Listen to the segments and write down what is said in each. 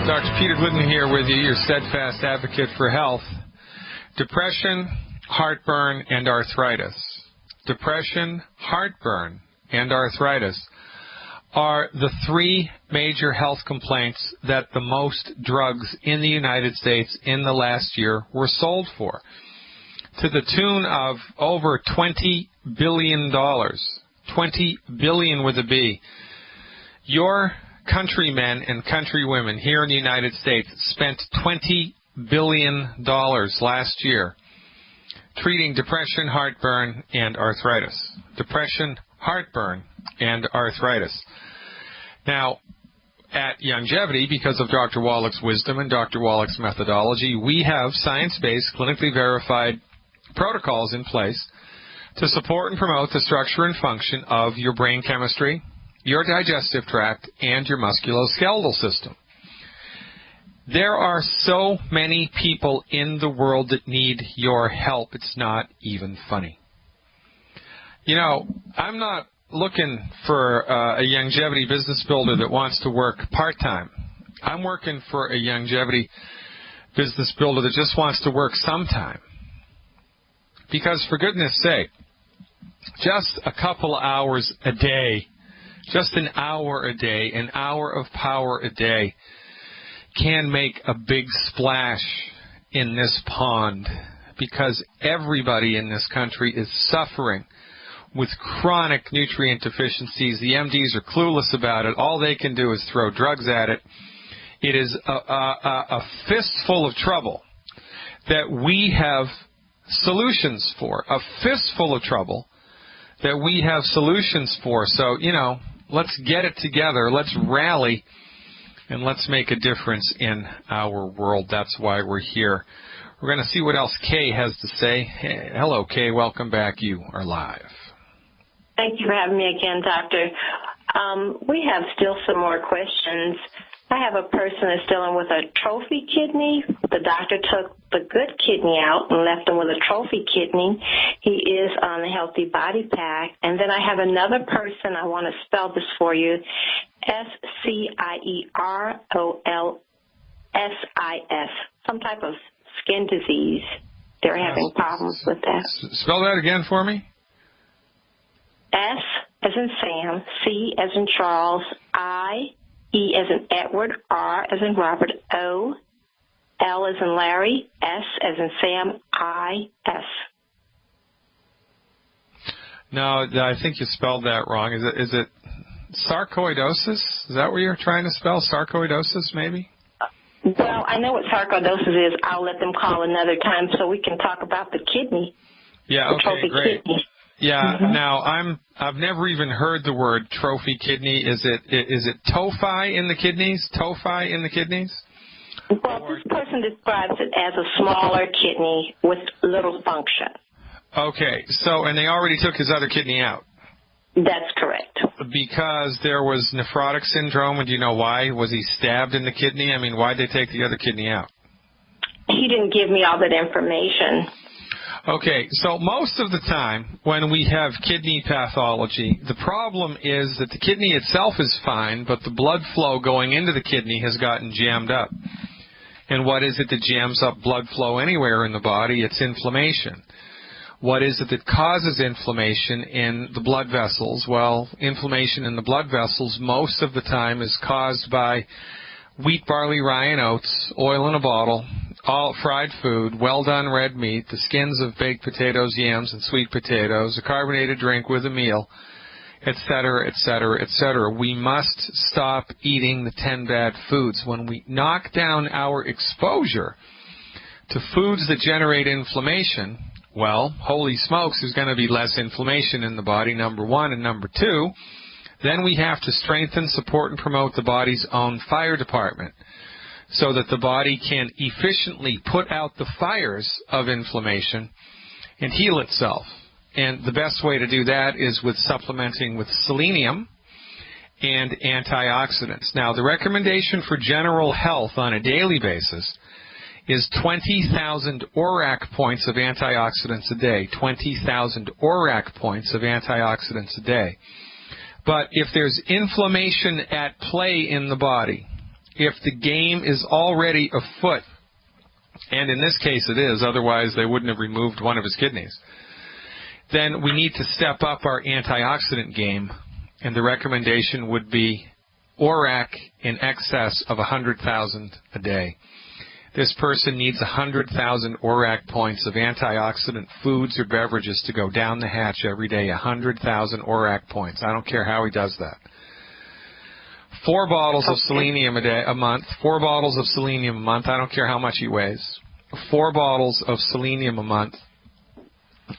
Dr. Peter Glidden here with you, your steadfast advocate for health. Depression, heartburn, and arthritis. Depression, heartburn, and arthritis are the three major health complaints that the most drugs in the United States in the last year were sold for, to the tune of over $20 billion. $20 billion with a B. Your countrymen and countrywomen here in the United States spent $20 billion last year treating depression, heartburn, and arthritis. Depression, heartburn, and arthritis. Now, at Longevity, because of Dr. Wallach's wisdom and Dr. Wallach's methodology, we have science-based, clinically verified protocols in place to support and promote the structure and function of your brain chemistry, your digestive tract, and your musculoskeletal system. There are so many people in the world that need your help, it's not even funny. You know, I'm not looking for a longevity business builder that wants to work part-time. I'm working for a longevity business builder that just wants to work sometime. Because for goodness sake, just a couple hours a day, just an hour a day, an hour of power a day can make a big splash in this pond, because everybody in this country is suffering with chronic nutrient deficiencies. The MDs are clueless about it. All they can do is throw drugs at it. It is a fistful of trouble that we have solutions for, a fistful of trouble that we have solutions for. So, you know, let's get it together, let's rally, and let's make a difference in our world. That's why we're here. We're going to see what else Kay has to say. Hey, hello, Kay. Welcome back. You are live. Thank you for having me again, Doctor. We have still some more questions. I have a person that's dealing with a trophy kidney. The doctor took the good kidney out and left him with a trophy kidney. He is on a healthy body pack. And then I have another person. I want to spell this for you. Sciirolsis. Some type of skin disease. They're having problems with that. Spell that again for me. S as in Sam, C as in Charles, I, E as in Edward, R as in Robert, O, L as in Larry, S as in Sam, I, S. No, I think you spelled that wrong. Is it sarcoidosis? Is that what you're trying to spell? Sarcoidosis, maybe? Well, I know what sarcoidosis is. I'll let them call another time so we can talk about the kidney. Yeah, okay, great. Kidney. Yeah, Now I've never even heard the word trophy kidney. Is it tophi in the kidneys? Tophi in the kidneys? Well, this person describes it as a smaller kidney with little function. Okay, so, and they already took his other kidney out? That's correct. Because there was nephrotic syndrome, and do you know why? Was he stabbed in the kidney? I mean, why'd they take the other kidney out? He didn't give me all that information. Okay, so most of the time when we have kidney pathology, the problem is that the kidney itself is fine, but the blood flow going into the kidney has gotten jammed up. And what is it that jams up blood flow anywhere in the body? It's inflammation. What is it that causes inflammation in the blood vessels? Well, inflammation in the blood vessels most of the time is caused by wheat, barley, rye, and oats, oil in a bottle, all fried food, well-done red meat, the skins of baked potatoes, yams, and sweet potatoes, a carbonated drink with a meal, etc., etc., etc. We must stop eating the 10 bad foods. When we knock down our exposure to foods that generate inflammation, well, holy smokes, there's going to be less inflammation in the body, number one. And number two, then we have to strengthen, support, and promote the body's own fire department so that the body can efficiently put out the fires of inflammation and heal itself. And the best way to do that is with supplementing with selenium and antioxidants. Now, the recommendation for general health on a daily basis is 20,000 ORAC points of antioxidants a day. 20,000 ORAC points of antioxidants a day. But if there's inflammation at play in the body, if the game is already afoot, and in this case it is, otherwise they wouldn't have removed one of his kidneys, then we need to step up our antioxidant game, and the recommendation would be ORAC in excess of 100,000 a day. This person needs 100,000 ORAC points of antioxidant foods or beverages to go down the hatch every day, 100,000 ORAC points. I don't care how he does that. 4 bottles of selenium a month, 4 bottles of selenium a month, I don't care how much he weighs. 4 bottles of selenium a month,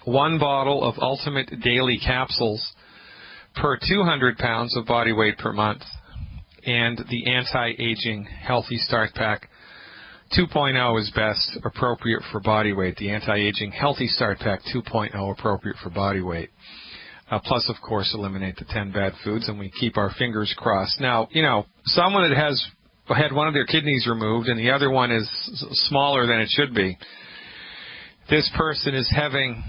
1 bottle of Ultimate Daily Capsules per 200 pounds of body weight per month, and the Anti-Aging Healthy Start Pack 2.0 is best, appropriate for body weight. The Anti-Aging Healthy Start Pack 2.0 appropriate for body weight. Plus, of course, eliminate the 10 bad foods, and we keep our fingers crossed. Now, someone that has had one of their kidneys removed and the other one is smaller than it should be, this person is having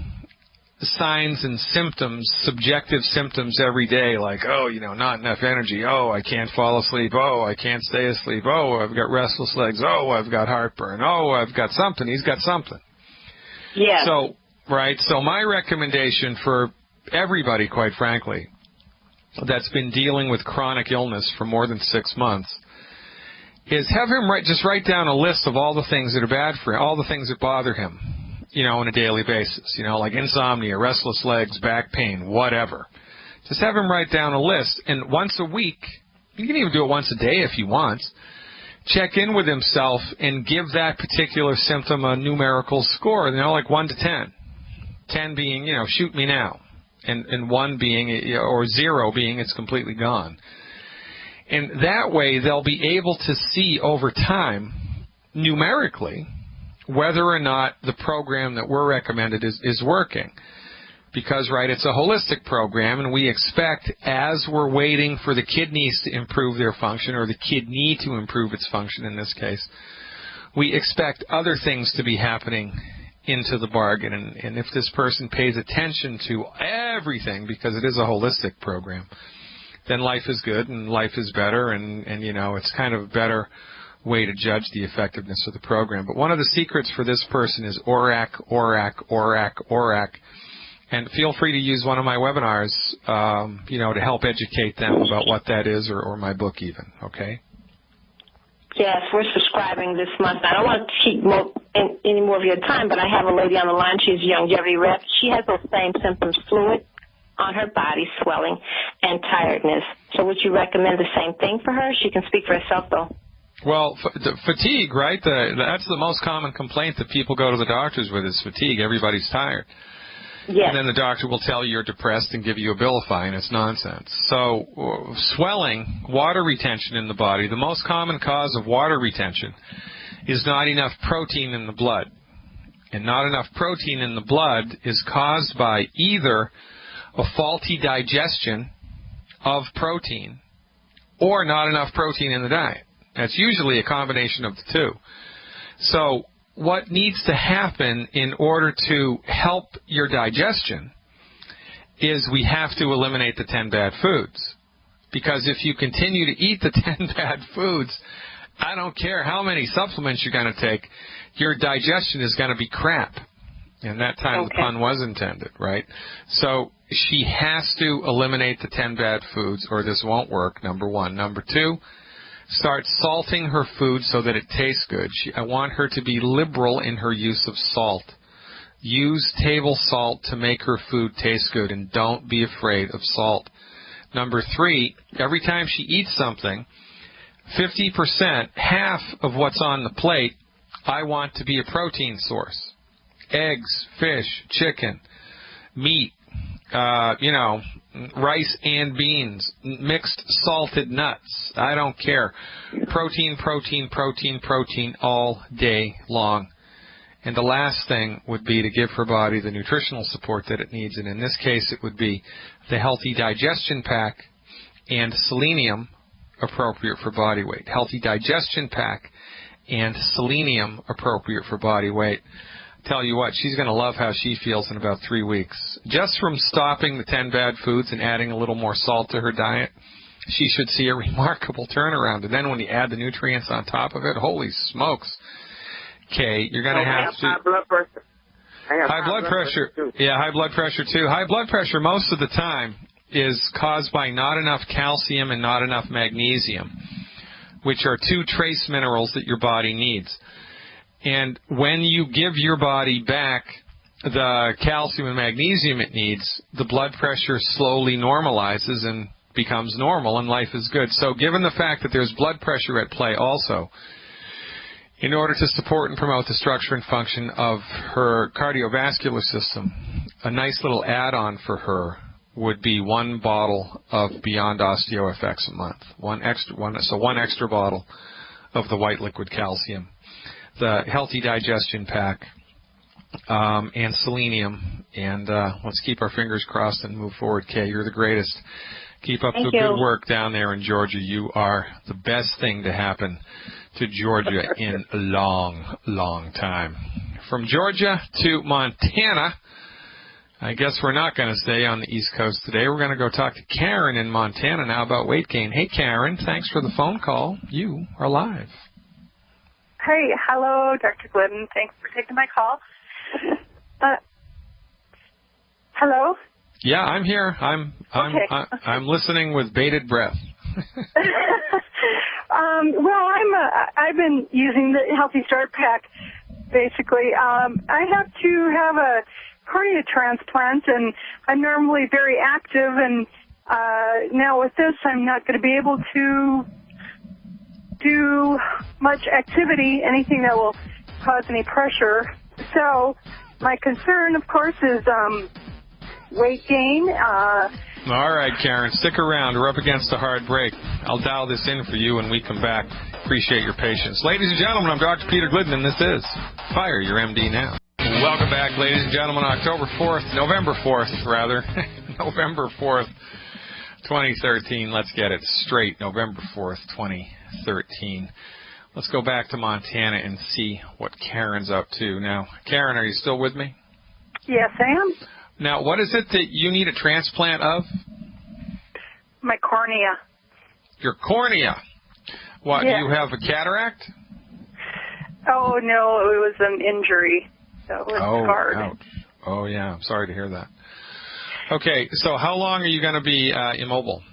signs and symptoms, subjective symptoms every day, like, not enough energy, I can't fall asleep, I can't stay asleep, I've got restless legs, I've got heartburn, I've got something, he's got something. Yeah. So my recommendation for everybody, quite frankly, that's been dealing with chronic illness for more than 6 months, is have him write down a list of all the things that are bad for him, all the things that bother him, on a daily basis, like insomnia, restless legs, back pain, whatever. Just have him write down a list, and once a week, you can even do it once a day if you want, check in with himself and give that particular symptom a numerical score, like 1 to 10. 10 being, shoot me now, and 1 being, or 0 being it's completely gone. And that way they'll be able to see over time, numerically, whether or not the program that we're recommended is working. Because, it's a holistic program, and we expect, as we're waiting for the kidneys to improve their function, or the kidney to improve its function in this case, we expect other things to be happening into the bargain. And if this person pays attention to everything, because it is a holistic program, then life is good and life is better, and it's kind of a better way to judge the effectiveness of the program. But one of the secrets for this person is ORAC, ORAC, ORAC, ORAC. And feel free to use one of my webinars, to help educate them about what that is, or my book even, okay? Yes, we're subscribing this month. I don't want to keep any more of your time, but I have a lady on the line. She's a longevity rep. She has those same symptoms, fluid on her body, swelling, and tiredness. So would you recommend the same thing for her? She can speak for herself, though. Well, fatigue, right? That's the most common complaint that people go to the doctors with is fatigue. Everybody's tired. Yes. And then the doctor will tell you you're depressed and give you Abilify, and it's nonsense. So swelling, water retention in the body, the most common cause of water retention is not enough protein in the blood. And not enough protein in the blood is caused by either a faulty digestion of protein or not enough protein in the diet. That's usually a combination of the two. So what needs to happen in order to help your digestion is we have to eliminate the 10 bad foods. Because if you continue to eat the 10 bad foods, I don't care how many supplements you're going to take, your digestion is going to be crap. And that time the pun was intended, right? So she has to eliminate the 10 bad foods or this won't work, number one. Number two, start salting her food so that it tastes good. I want her to be liberal in her use of salt. Use table salt to make her food taste good, and don't be afraid of salt. Number three, every time she eats something, 50%, half of what's on the plate, I want to be a protein source. Eggs, fish, chicken, meat, rice and beans, mixed salted nuts. I don't care. Protein, protein, protein, protein all day long. And the last thing would be to give her body the nutritional support that it needs. And in this case, it would be the Healthy Digestion Pack and selenium appropriate for body weight. Healthy Digestion Pack and selenium appropriate for body weight. Tell you what, she's going to love how she feels in about 3 weeks. Just from stopping the 10 bad foods and adding a little more salt to her diet, she should see a remarkable turnaround. And then when you add the nutrients on top of it, holy smokes, Kay, you're going to have to... High blood pressure. High blood pressure. Yeah, high blood pressure too. High blood pressure most of the time is caused by not enough calcium and not enough magnesium, which are two trace minerals that your body needs. And when you give your body back the calcium and magnesium it needs, the blood pressure slowly normalizes and becomes normal, and life is good. So given the fact that there's blood pressure at play also, in order to support and promote the structure and function of her cardiovascular system, a nice little add-on for her would be 1 bottle of Beyond OsteoFX a month. One extra bottle of the white liquid calcium, the Healthy Digestion Pack, and selenium. And let's keep our fingers crossed and move forward, Kay. You're the greatest. Keep up the good work down there in Georgia. You are the best thing to happen to Georgia in a long, long time. From Georgia to Montana, I guess we're not going to stay on the East Coast today. We're going to go talk to Karen in Montana now about weight gain. Hey, Karen, thanks for the phone call. You are live. Hey, hello, Dr. Glidden. Thanks for taking my call. Hello? Yeah, I'm here. I'm listening with bated breath. Well, I've been using the Healthy Start Pack, basically. I have to have a cornea transplant, and I'm normally very active, and now with this, I'm not going to be able to do much activity, anything that will cause any pressure. So my concern, of course, is weight gain. All right, Karen, stick around. We're up against a hard break. I'll dial this in for you when we come back. Appreciate your patience. Ladies and gentlemen, I'm Dr. Peter Glidden, and this is Fire Your MD Now. Welcome back, ladies and gentlemen. November 4th, 2013. Let's get it straight. November 4th, 2013. Let's go back to Montana and see what Karen's up to. Now, Karen, are you still with me? Yes, I am. Now, what is it that you need a transplant of? My cornea. Your cornea. What, yeah. Do you have a cataract? Oh, no, it was an injury. So it was scarred. Ouch. Oh, yeah, I'm sorry to hear that. Okay, so how long are you going to be immobile?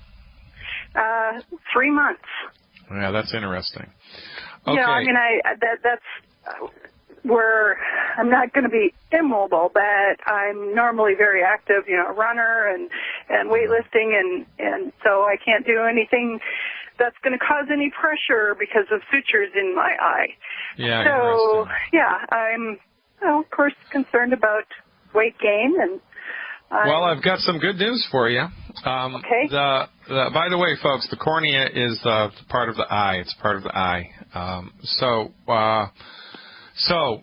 3 months. Yeah, that's interesting. Okay. Yeah, I mean, that's where I'm not going to be immobile, but I'm normally very active, runner and weightlifting, and so I can't do anything that's going to cause any pressure because of sutures in my eye. Yeah. So, yeah, I'm, of course, concerned about weight gain. And well, I've got some good news for you. Okay. By the way, folks, the cornea is part of the eye. It's part of the eye. So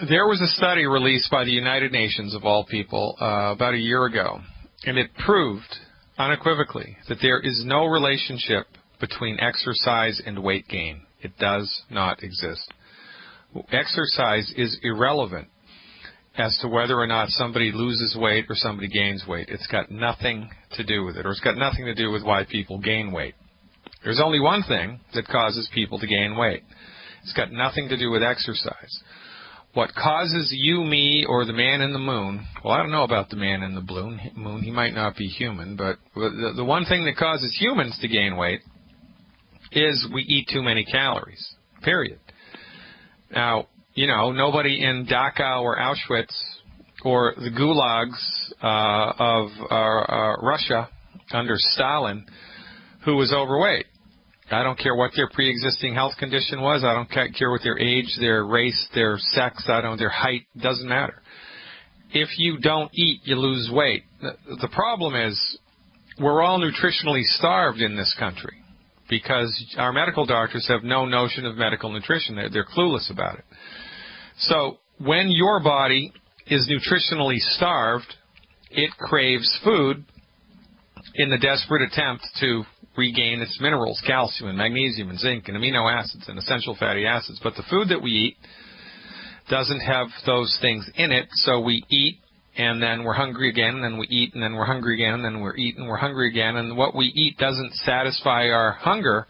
there was a study released by the United Nations, of all people, about a year ago, and it proved unequivocally that there is no relationship between exercise and weight gain. It does not exist. Exercise is irrelevant as to whether or not somebody loses weight or somebody gains weight. It's got nothing to do with it, or it's got nothing to do with why people gain weight. There's only one thing that causes people to gain weight. It's got nothing to do with exercise. What causes you, me, or the man in the moon, well, I don't know about the man in the moon. He might not be human, but the one thing that causes humans to gain weight is we eat too many calories, period. Now, nobody in Dachau or Auschwitz or the gulags of Russia under Stalin who was overweight. I don't care what their pre-existing health condition was. I don't care what their age, their race, their sex, their height. Doesn't matter. If you don't eat, you lose weight. The problem is we're all nutritionally starved in this country because our medical doctors have no notion of medical nutrition. They're clueless about it. So when your body is nutritionally starved, it craves food in the desperate attempt to regain its minerals, calcium and magnesium and zinc and amino acids and essential fatty acids. But the food that we eat doesn't have those things in it, so we eat and then we're hungry again, and then we eat, and then we're hungry again, and then we're eating, and we're hungry again, and what we eat doesn't satisfy our hunger,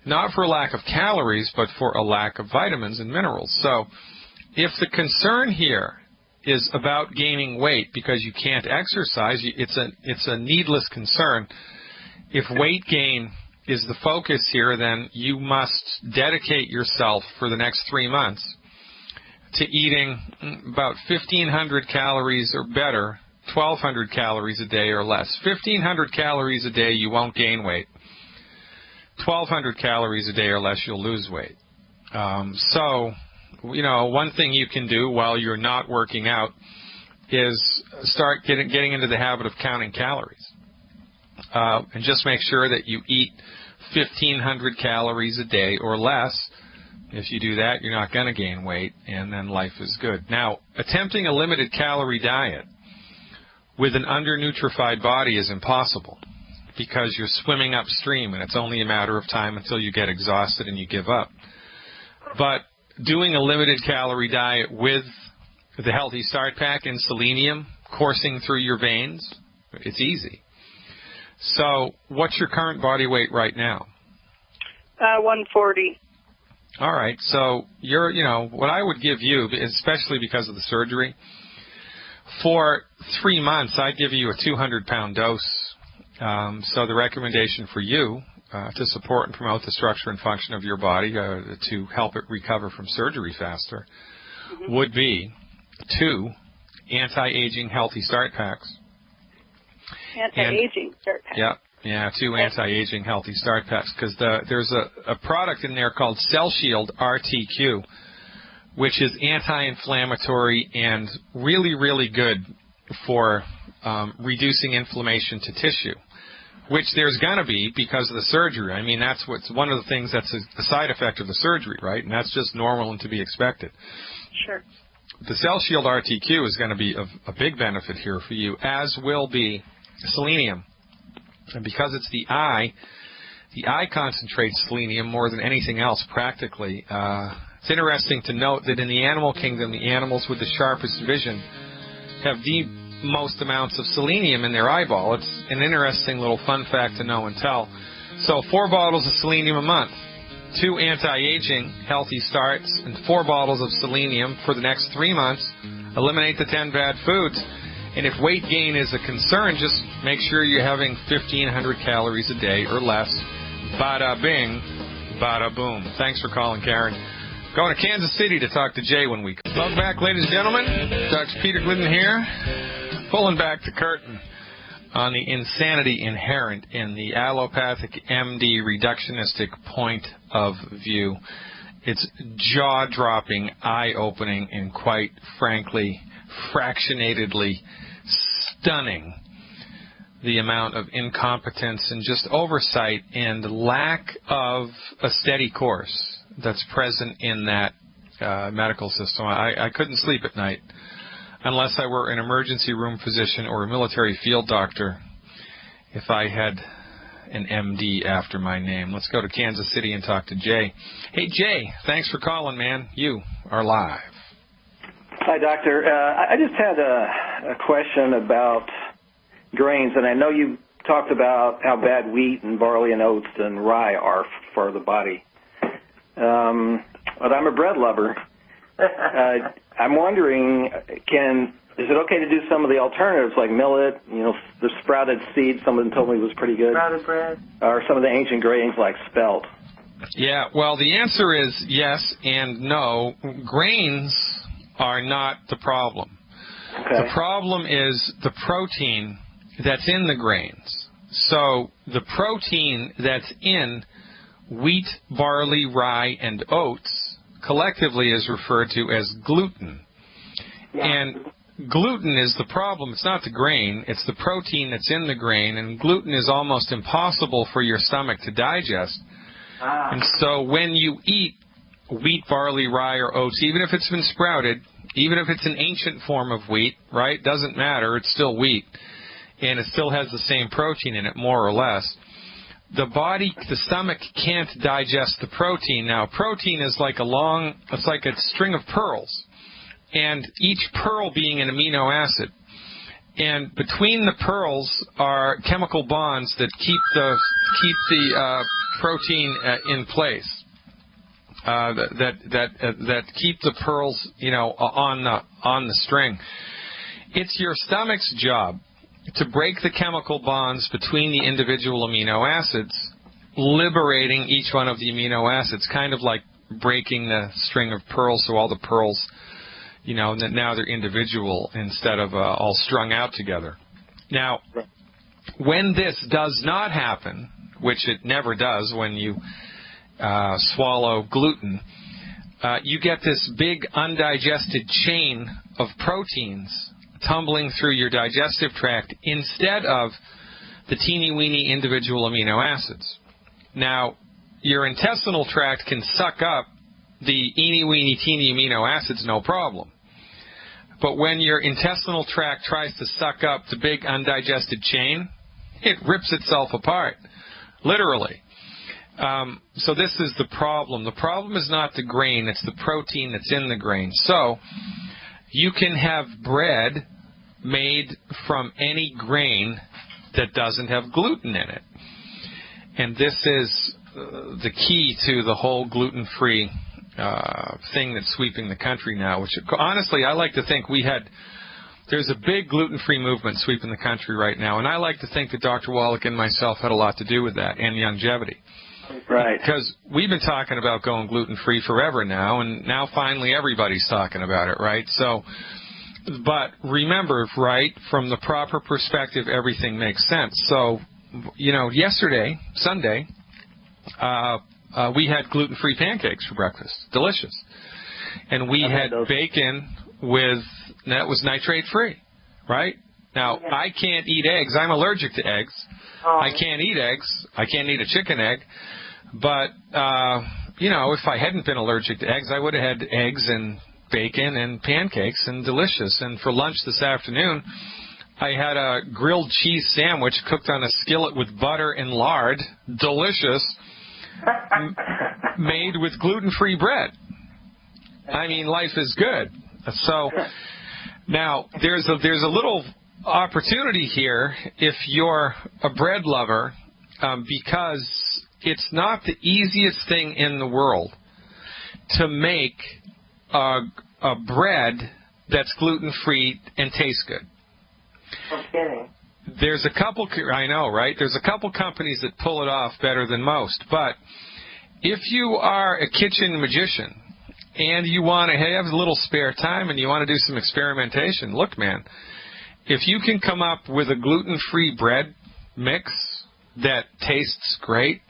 not for a lack of calories, but for a lack of vitamins and minerals. So if the concern here is about gaining weight because you can't exercise, it's a needless concern. If weight gain is the focus here, then you must dedicate yourself for the next 3 months to eating about 1,500 calories or better, 1,200 calories a day or less. 1,500 calories a day, you won't gain weight. 1,200 calories a day or less, you'll lose weight. So, you know, one thing you can do while you're not working out is start getting into the habit of counting calories. And just make sure that you eat 1,500 calories a day or less. If you do that, you're not going to gain weight, and then life is good. Now, attempting a limited calorie diet with an undernutrified body is impossible because you're swimming upstream, and it's only a matter of time until you get exhausted and you give up. But doing a limited calorie diet with the Healthy Start Pack and selenium coursing through your veins, it's easy. So what's your current body weight right now? 140. All right. So you're, you know, what I would give you, especially because of the surgery, for 3 months, I'd give you a 200-pound dose. So the recommendation for you to support and promote the structure and function of your body to help it recover from surgery faster would be 2 anti-aging Healthy Start Packs. Anti-aging start pack. Yeah, 2 anti-aging Healthy Start Packs, because there's a product in there called Cell Shield RTQ, which is anti-inflammatory and really, really good for reducing inflammation to tissue, which there's going to be because of the surgery. I mean, that's what's one of the things that's a side effect of the surgery, right? And that's just normal and to be expected. Sure. The Cell Shield RTQ is going to be of a big benefit here for you, as will be selenium. And because it's the eye concentrates selenium more than anything else practically. It's interesting to note that in the animal kingdom, the animals with the sharpest vision have the most amounts of selenium in their eyeball. It's an interesting little fun fact to know and tell. So 4 bottles of selenium a month, 2 anti-aging Healthy Starts, and 4 bottles of selenium for the next 3 months. Eliminate the 10 bad foods. And if weight gain is a concern, just make sure you're having 1,500 calories a day or less. Bada bing, bada boom. Thanks for calling, Karen. Going to Kansas City to talk to Jay when we come. Welcome back, ladies and gentlemen. Dr. Peter Glidden here, pulling back the curtain on the insanity inherent in the allopathic MD reductionistic point of view. It's jaw-dropping, eye-opening, and quite frankly, fractionatedly stunning the amount of incompetence and just oversight and lack of a steady course that's present in that medical system. I couldn't sleep at night unless I were an emergency room physician or a military field doctor if I had an MD after my name. Let's go to Kansas City and talk to Jay. Hey, Jay, thanks for calling, man. You are live. Hi, Doctor. I just had a question about grains, and I know you talked about how bad wheat and barley and oats and rye are for the body. But I'm a bread lover. I'm wondering, is it okay to do some of the alternatives like millet, you know, the sprouted seed, someone told me was pretty good. Sprouted bread. Or some of the ancient grains like spelt. Yeah, well, the answer is yes and no. Grains are not the problem. Okay. The problem is the protein that's in the grains. So the protein that's in wheat, barley, rye, and oats collectively is referred to as gluten. Yeah. And gluten is the problem. It's not the grain. It's the protein that's in the grain, and gluten is almost impossible for your stomach to digest. And so when you eat wheat, barley, rye, or oats, even if it's been sprouted, even if it's an ancient form of wheat, right, doesn't matter, it's still wheat, and it still has the same protein in it, more or less. The stomach can't digest the protein. Now, protein is like it's like a string of pearls. and each pearl being an amino acid. And between the pearls are chemical bonds that keep the protein in place. That keep the pearls, on the string. It's your stomach's job to break the chemical bonds between the individual amino acids, liberating each one of the amino acids, kind of like breaking the string of pearls, so all the pearls, now they're individual instead of all strung out together. Now, when this does not happen, which it never does when you swallow gluten, you get this big undigested chain of proteins tumbling through your digestive tract instead of the teeny-weeny individual amino acids. Now, your intestinal tract can suck up the eeny-weeny teeny amino acids, no problem. But when your intestinal tract tries to suck up the big undigested chain, it rips itself apart, literally. So this is the problem. The problem is not the grain, it's the protein that's in the grain. So you can have bread made from any grain that doesn't have gluten in it. And this is the key to the whole gluten-free thing that's sweeping the country now, which honestly I like to think there's a big gluten-free movement sweeping the country right now, and I like to think that Dr. Wallach and myself had a lot to do with that, and longevity. Right. Because we've been talking about going gluten-free forever now, and now finally everybody's talking about it, right? So, but remember, right, from the proper perspective, everything makes sense. So, yesterday, Sunday, we had gluten-free pancakes for breakfast. Delicious. And we had bacon that was nitrate-free, right? Now, I can't eat eggs. I'm allergic to eggs. I can't eat eggs. I can't eat a chicken egg. But, if I hadn't been allergic to eggs, I would have had eggs and bacon and pancakes and delicious. And for lunch this afternoon, I had a grilled cheese sandwich cooked on a skillet with butter and lard. Delicious. Made with gluten-free bread. I mean, life is good. So now there's a little opportunity here if you're a bread lover, because it's not the easiest thing in the world to make a bread that's gluten-free and tastes good. No kidding. There's a couple, I know, right? There's a couple companies that pull it off better than most. But if you are a kitchen magician and you want to have a little spare time and you want to do some experimentation, look, man, if you can come up with a gluten-free bread mix that tastes great,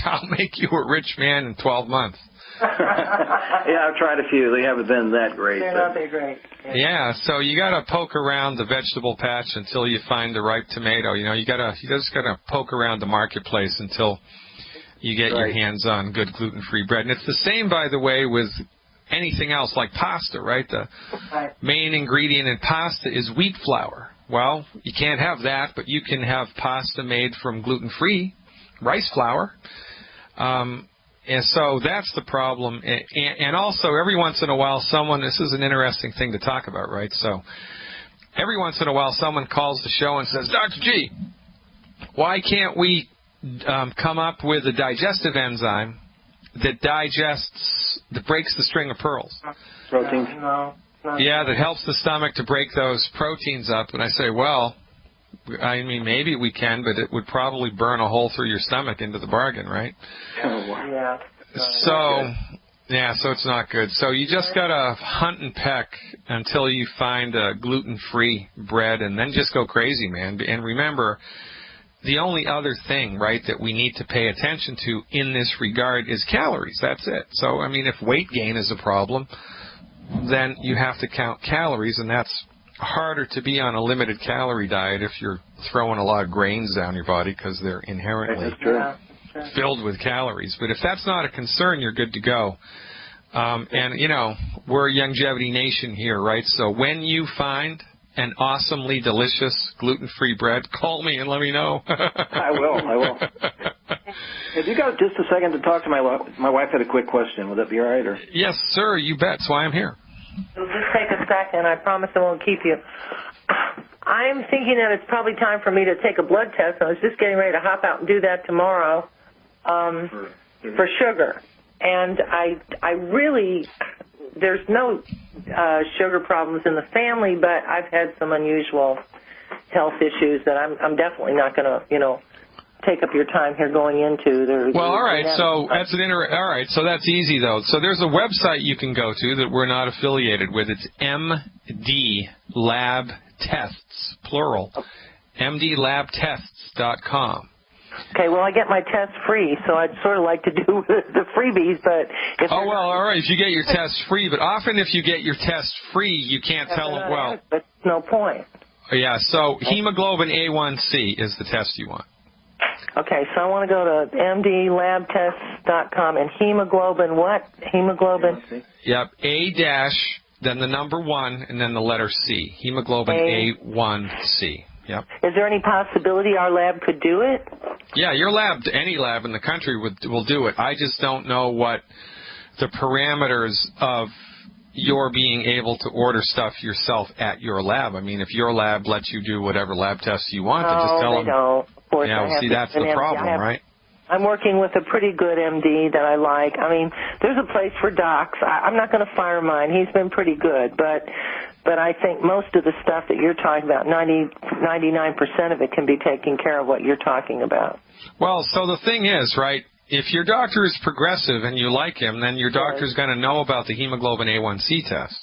I'll make you a rich man in 12 months. Yeah, I've tried a few. They haven't been that great. They're not that great. Yeah, so you got to poke around the vegetable patch until you find the ripe tomato. You just got to poke around the marketplace until you get your hands on good gluten-free bread. And it's the same, by the way, with anything else like pasta, right? The main ingredient in pasta is wheat flour. Well, you can't have that, but you can have pasta made from gluten-free rice flour. And so that's the problem. And also, every once in a while, this is an interesting thing to talk about, right? So every once in a while, someone calls the show and says, Dr. G, why can't we come up with a digestive enzyme that breaks the string of pearls? Proteins? No. Yeah, that helps the stomach to break those proteins up. And I say, well, I mean, maybe we can, but it would probably burn a hole through your stomach into the bargain, right? Yeah. So it's not good. So you just got to hunt and peck until you find a gluten-free bread, and then just go crazy, man. And remember, the only other thing, right, that we need to pay attention to in this regard is calories. That's it. So, I mean, if weight gain is a problem, then you have to count calories, and that's harder to be on a limited calorie diet if you're throwing a lot of grains down your body because they're inherently filled with calories. But if that's not a concern, you're good to go. And, we're a longevity nation here, right? So when you find an awesomely delicious gluten-free bread, call me and let me know. I will. Have you got just a second to talk to my wife? My wife had a quick question. Would that be all right? Or? Yes, sir. You bet. That's why I'm here. It'll just take a second. I promise I won't keep you. I'm thinking that it's probably time for me to take a blood test. I was just getting ready to hop out and do that tomorrow for sugar. And I really, there's no sugar problems in the family, but I've had some unusual health issues that I'm definitely not going to, take up your time here going into. Well, all right. So that's all right. So that's easy though. So there's a website you can go to that we're not affiliated with. It's MD Lab Tests, plural. MDLabTests.com. Okay, well, I get my test free, so I'd sort of like to do the freebies, but if all right, if you get your test free, but often if you get your test free, you can't tell them, well. But no point. Yeah, so hemoglobin A1C is the test you want. Okay, so I want to go to mdlabtests.com and hemoglobin what? Hemoglobin? Yep, A dash, then the number 1, and then the letter C. Hemoglobin A1C. Yep. Is there any possibility our lab could do it? Yeah, your lab, any lab in the country will do it. I just don't know what the parameters of your being able to order stuff yourself at your lab. I mean, if your lab lets you do whatever lab tests you want, then just tell them. No, of course. Yeah, well, see, that's the problem, right? I'm working with a pretty good MD that I like. I mean, there's a place for docs. I'm not going to fire mine. He's been pretty good, but I think most of the stuff that you're talking about, 99% of it can be taken care of what you're talking about. Well, so the thing is, right, if your doctor is progressive and you like him, then your doctor's going to know about the hemoglobin A1C test.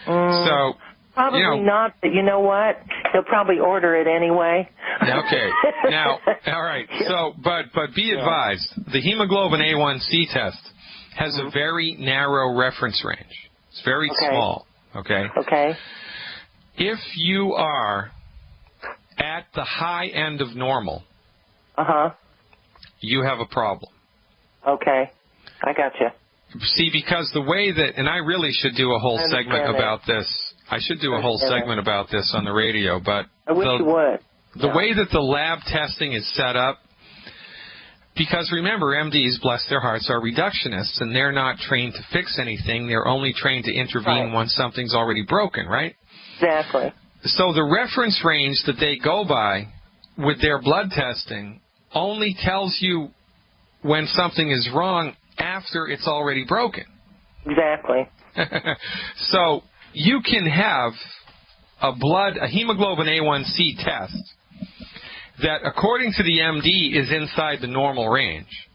So, probably not, but you know what? He'll probably order it anyway. Okay. Now, all right. So, but be advised, the hemoglobin A1C test has a very narrow reference range. It's very small. Okay. Okay. If you are at the high end of normal, you have a problem. Okay. I gotcha. See, because the way that, and I really should do a whole segment about this. I should do a whole segment about this on the radio, but I wish you would. The way that the lab testing is set up, because remember, MDs, bless their hearts, are reductionists, and they're not trained to fix anything. They're only trained to intervene once something's already broken, right? Exactly. So the reference range that they go by with their blood testing only tells you when something is wrong after it's already broken. Exactly. So you can have a hemoglobin A1C test that, according to the MD, is inside the normal range.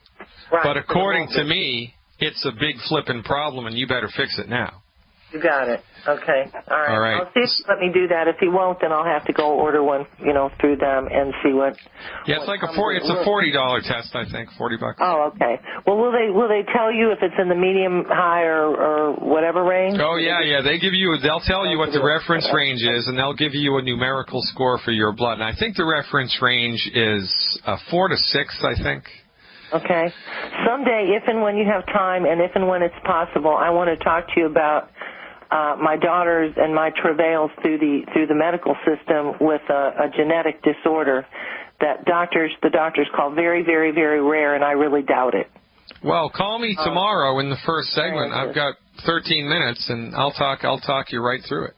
Right. But according to me, it's a big flipping problem, and you better fix it now. You got it. Okay. All right. All right. I'll see if he'll let me do that. If he won't, then I'll have to go order one, through them and see what. Yeah, it's it's a $40 test, I think, $40. Oh, okay. Well, will they tell you if it's in the medium, high, or whatever range? Oh yeah. They'll tell you what the reference range is, and they'll give you a numerical score for your blood. And I think the reference range is 4 to 6, I think. Okay. Someday, if and when you have time, and if and when it's possible, I want to talk to you about my daughters and my travails through the medical system with a genetic disorder that the doctors call very, very, very rare, and I really doubt it. Well, call me tomorrow in the first segment. I've got 13 minutes, and I'll talk you right through it.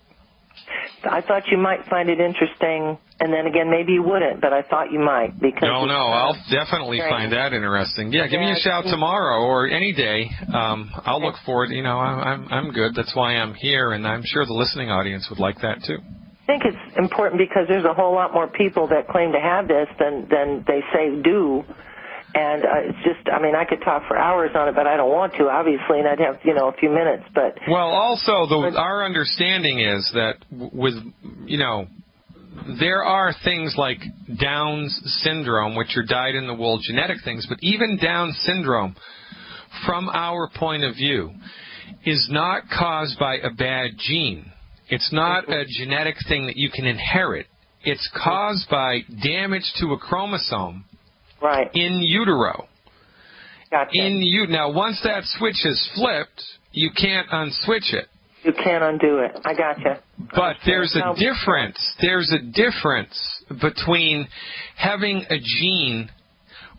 I thought you might find it interesting, and then again, maybe you wouldn't, but I thought you might. Because no, I'll definitely find that interesting. Yeah, give me a shout tomorrow or any day. I'll look forward. I'm good. That's why I'm here, and I'm sure the listening audience would like that too. I think it's important because there's a whole lot more people that claim to have this than they say do. And it's just, I could talk for hours on it, but I don't want to, obviously, and I'd have, a few minutes. But well, also, our understanding is that there are things like Down's syndrome, which are dyed-in-the-wool genetic things, but even Down's syndrome, from our point of view, is not caused by a bad gene. It's not a genetic thing that you can inherit. It's caused by damage to a chromosome. Right. In utero. Gotcha. Now, once that switch is flipped, you can't unswitch it. You can't undo it. I gotcha. But there's a difference. There's a difference between having a gene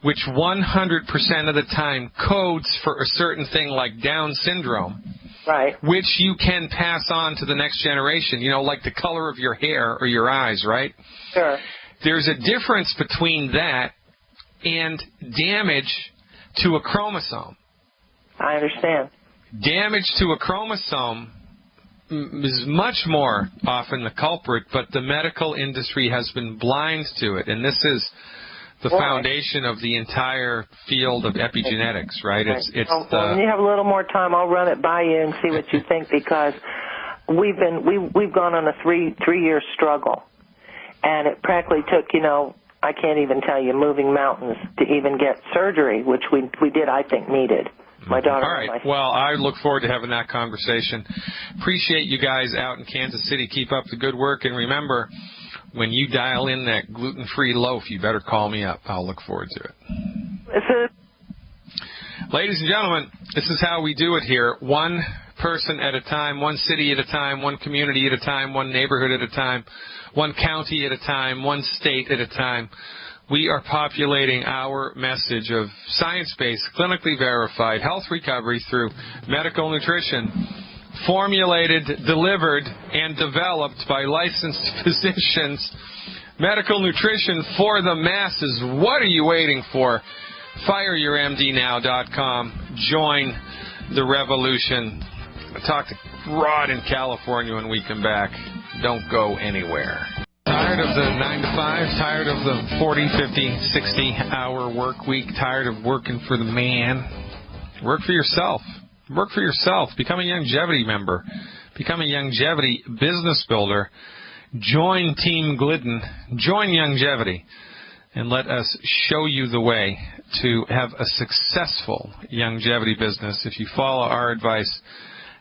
which 100% of the time codes for a certain thing like Down syndrome Right. which you can pass on to the next generation, you know, like the color of your hair or your eyes, right? Sure. There's a difference between that and damage to a chromosome. I understand. Damage to a chromosome is much more often the culprit, but the medical industry has been blind to it, and this is the foundation of the entire field of epigenetics, right? It's when you have a little more time, I'll run it by you and see what you think, because we've gone on a three-year struggle, and it practically took, you know, I can't even tell you, moving mountains to even get surgery, which we did, I think, needed. My daughter. All right. Well, I look forward to having that conversation. Appreciate you guys out in Kansas City. Keep up the good work. And remember, when you dial in that gluten-free loaf, you better call me up. I'll look forward to it. Ladies and gentlemen, this is how we do it here. One person at a time, one city at a time, one community at a time, one neighborhood at a time, one county at a time, one state at a time. We are populating our message of science-based, clinically verified health recovery through medical nutrition, formulated, delivered, and developed by licensed physicians. Medical nutrition for the masses. What are you waiting for? FireYourMDNow.com. Join the revolution. I'll talk to Rod in California when we come back. Don't go anywhere. Tired of the 9 to 5, tired of the 40, 50, 60-hour work week, tired of working for the man? Work for yourself. Work for yourself. Become a longevity member. Become a longevity business builder. Join Team Glidden. Join Longevity. And let us show you the way to have a successful longevity business. If you follow our advice,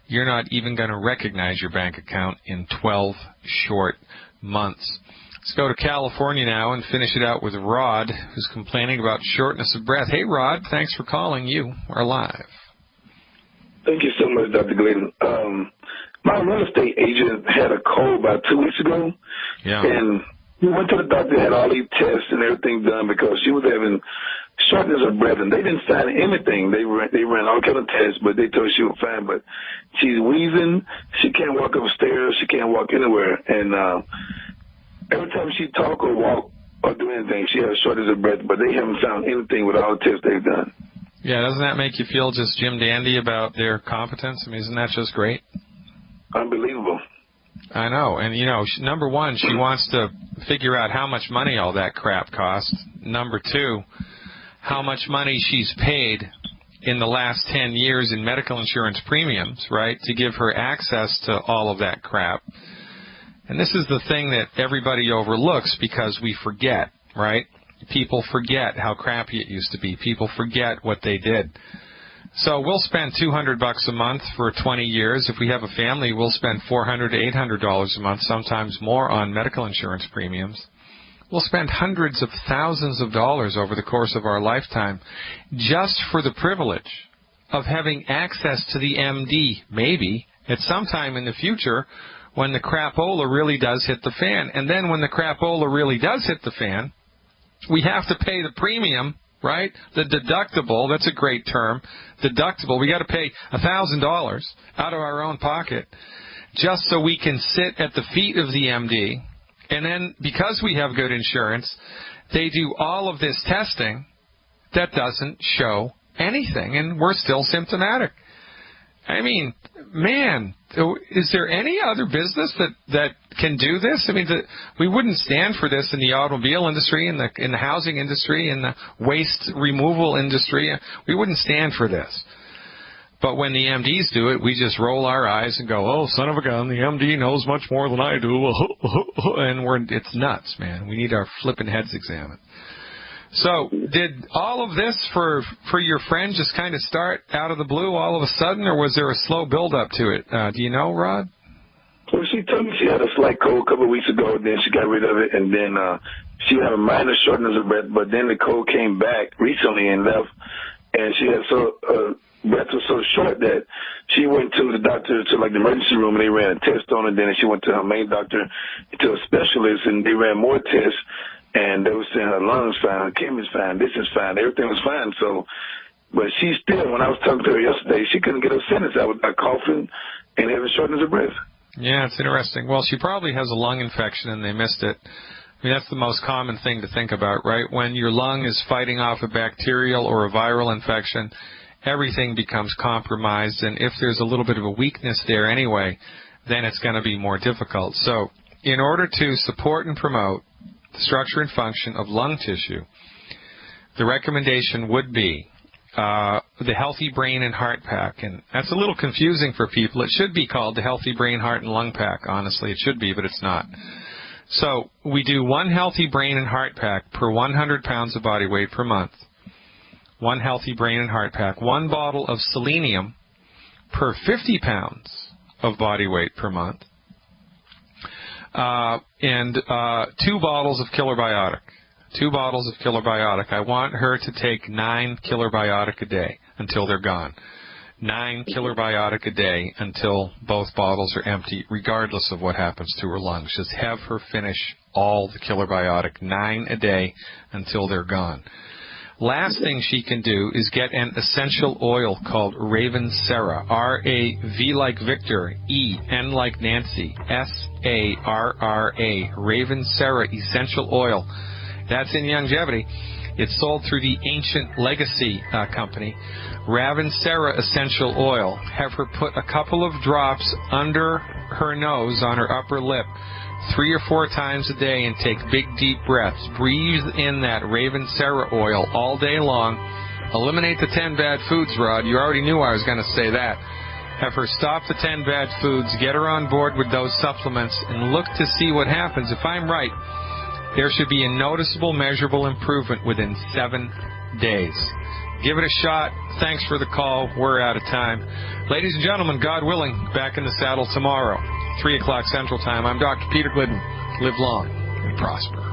you're not even going to recognize your bank account in 12 short months. Let's go to California now and finish it out with Rod, who's complaining about shortness of breath. Hey, Rod, thanks for calling. You are live. Thank you so much, Dr. Glidden. My real estate agent had a cold about 2 weeks ago, and we went to the doctor, had all these tests and everything done because she was having shortness of breath, and they didn't sign anything. They ran all kind of tests, but they told her she was fine. But she's wheezing. She can't walk upstairs. She can't walk anywhere. And every time she talk or walk or do anything, she has shortness of breath, but they haven't found anything with all the tests they've done. Yeah, doesn't that make you feel just Jim Dandy about their competence? I mean, isn't that just great? Unbelievable. I know. And, you know, number one, she wants to figure out how much money all that crap costs. Number two, how much money she's paid in the last 10 years in medical insurance premiums, right, to give her access to all of that crap. And this is the thing that everybody overlooks because we forget, right? People forget how crappy it used to be. People forget what they did. So we'll spend $200 a month for 20 years. If we have a family, we'll spend $400 to $800 a month, sometimes more, on medical insurance premiums. We'll spend hundreds of thousands of dollars over the course of our lifetime just for the privilege of having access to the MD, maybe, at some time in the future when the crapola really does hit the fan. And then when the crapola really does hit the fan, we have to pay the premium, right? The deductible, that's a great term, deductible. We got to pay $1,000 out of our own pocket just so we can sit at the feet of the MD. And then because we have good insurance, they do all of this testing that doesn't show anything, and we're still symptomatic. I mean, man, is there any other business that can do this? I mean, we wouldn't stand for this in the automobile industry, in the housing industry, in the waste removal industry. We wouldn't stand for this. But when the MDs do it, we just roll our eyes and go, oh, son of a gun, the MD knows much more than I do. And it's nuts, man. We need our flipping heads examined. So did all of this for your friend just kind of start out of the blue all of a sudden, or was there a slow build-up to it? Do you know, Rod? Well, she told me she had a slight cold a couple of weeks ago, then she got rid of it, and then she had a minor shortness of breath, but then the cold came back recently and left, and she had breath was so short that she went to the doctor, to like the emergency room, and they ran a test on her. Then she went to her main doctor, to a specialist, and they ran more tests, and they were saying her lungs fine, her kidneys fine, this is fine, everything was fine. So But she still, when I was talking to her yesterday, she couldn't get her sentence out without coughing and having shortness of breath. Yeah, it's interesting. Well, she probably has a lung infection and they missed it. I mean, that's the most common thing to think about, right? When your lung is fighting off a bacterial or a viral infection, everything becomes compromised, and if there's a little bit of a weakness there anyway, then it's going to be more difficult. So in order to support and promote the structure and function of lung tissue, the recommendation would be the Healthy Brain and Heart Pack. And that's a little confusing for people. It should be called the Healthy Brain, Heart, and Lung Pack. Honestly, it should be, but it's not. So we do 1 Healthy Brain and Heart Pack per 100 pounds of body weight per month. 1 Healthy Brain and Heart Pack. 1 bottle of selenium per 50 pounds of body weight per month. And 2 bottles of Killer Biotic. 2 bottles of Killer Biotic. I want her to take 9 Killer Biotic a day until they're gone. 9 Killer Biotic a day until both bottles are empty, regardless of what happens to her lungs. Just have her finish all the Killer Biotic, 9 a day until they're gone. Last thing she can do is get an essential oil called Raven Sarah, R-A-V like Victor, E-N like Nancy, S-A-R-R-A, Raven Sarah Essential Oil. That's in Longevity. It's sold through the Ancient Legacy company. Raven Sarah Essential Oil. Have her put a couple of drops under her nose on her upper lip 3 or 4 times a day and take big deep breaths. Breathe in that Raven Sarah oil all day long. Eliminate the 10 bad foods, Rod. You already knew I was going to say that. Have her stop the 10 bad foods, get her on board with those supplements, and look to see what happens. If I'm right, there should be a noticeable, measurable improvement within 7 days. Give it a shot. Thanks for the call. We're out of time. Ladies and gentlemen, God willing, back in the saddle tomorrow, 3 o'clock Central Time. I'm Dr. Peter Glidden. Live long and prosper.